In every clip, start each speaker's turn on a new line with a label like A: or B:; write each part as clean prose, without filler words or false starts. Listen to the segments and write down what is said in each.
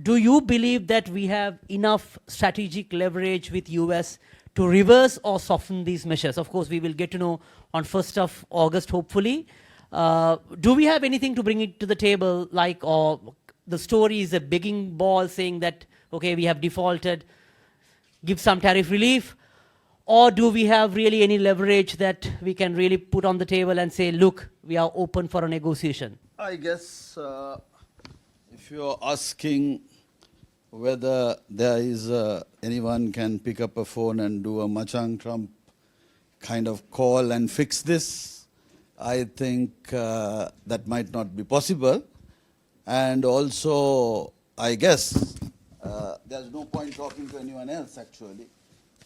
A: do you believe that we have enough strategic leverage with US to reverse or soften these measures? Of course, we will get to know on 1st of August, hopefully. Do we have anything to bring it to the table, like, or the story is a begging ball saying that, okay, we have defaulted, give some tariff relief? Or do we have really any leverage that we can really put on the table and say, look, we are open for a negotiation?
B: I guess if you're asking whether there is anyone can pick up a phone and do a Machang Trump kind of call and fix this, I think that might not be possible. And also, I guess there's no point talking to anyone else actually,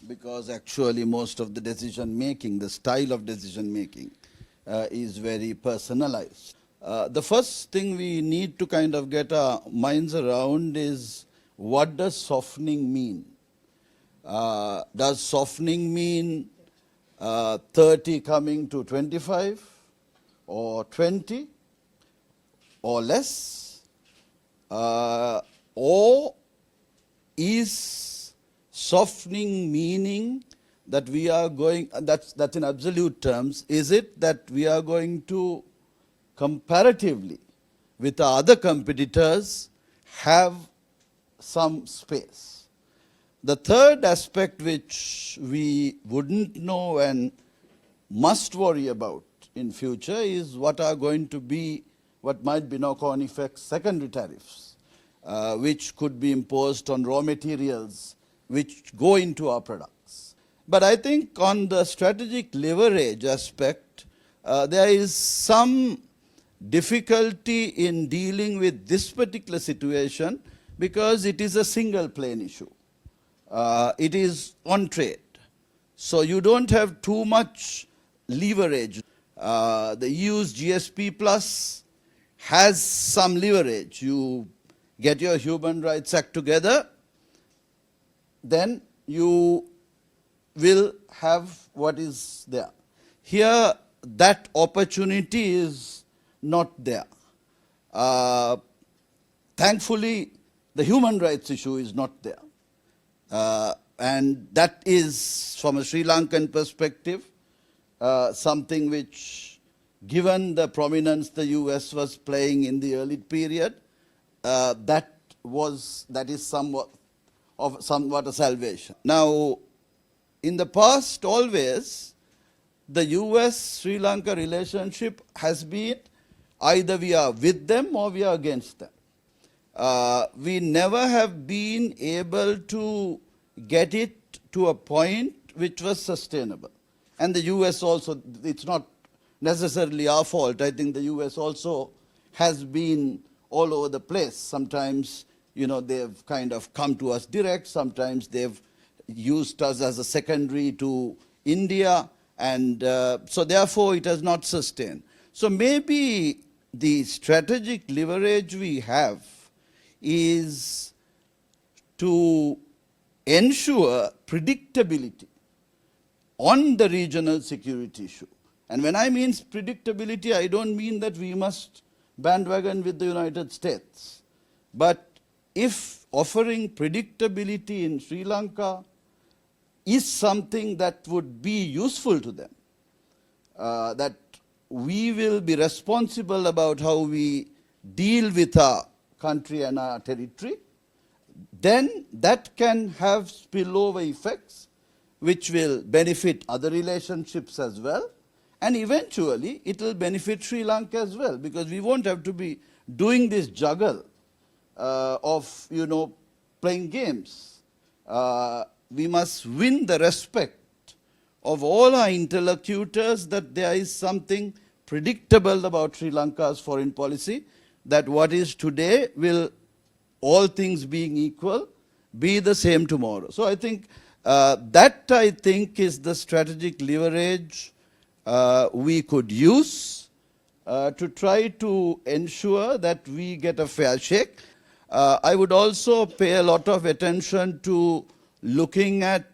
B: because actually most of the decision making, the style of decision making is very personalized. The first thing we need to kind of get our minds around is, what does softening mean? Does softening mean 30 coming to 25 or 20 or less? Or is softening meaning that we are going, that's in absolute terms, is it that we are going to comparatively with our other competitors have some space? The third aspect which we wouldn't know and must worry about in future is what are going to be, what might be knock-on effects, secondary tariffs, which could be imposed on raw materials which go into our products. But I think on the strategic leverage aspect, there is some difficulty in dealing with this particular situation because it is a single plane issue. It is on trade. So you don't have too much leverage. The EU's GSP Plus has some leverage. You get your Human Rights Act together, then you will have what is there. Here, that opportunity is not there. Thankfully, the human rights issue is not there. And that is, from a Sri Lankan perspective, something which, given the prominence the US was playing in the early period, that is somewhat a salvation. Now, in the past, always, the US-Sri Lanka relationship has been either we are with them or we are against them. We never have been able to get it to a point which was sustainable. And the US also, it's not necessarily our fault. I think the US also has been all over the place. Sometimes, you know, they've kind of come to us direct. Sometimes they've used us as a secondary to India. And so therefore it has not sustained. So maybe the strategic leverage we have is to ensure predictability on the regional security issue. And when I mean predictability, I don't mean that we must bandwagon with the United States. But if offering predictability in Sri Lanka is something that would be useful to them, that we will be responsible about how we deal with our country and our territory, then that can have spillover effects which will benefit other relationships as well, and eventually it will benefit Sri Lanka as well, because we won't have to be doing this juggle of, you know, playing games. We must win the respect of all our interlocutors that there is something predictable about Sri Lanka's foreign policy, that what is today will, all things being equal, be the same tomorrow. So I think that, I think, is the strategic leverage we could use to try to ensure that we get a fair shake. I would also pay a lot of attention to looking at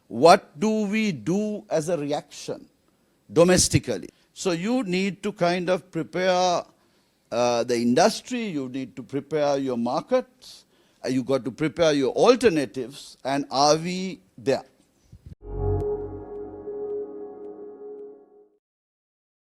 B: what do we do as a reaction domestically. So you need to kind of prepare the industry, you need to prepare your markets, you got to prepare your alternatives, and are we there?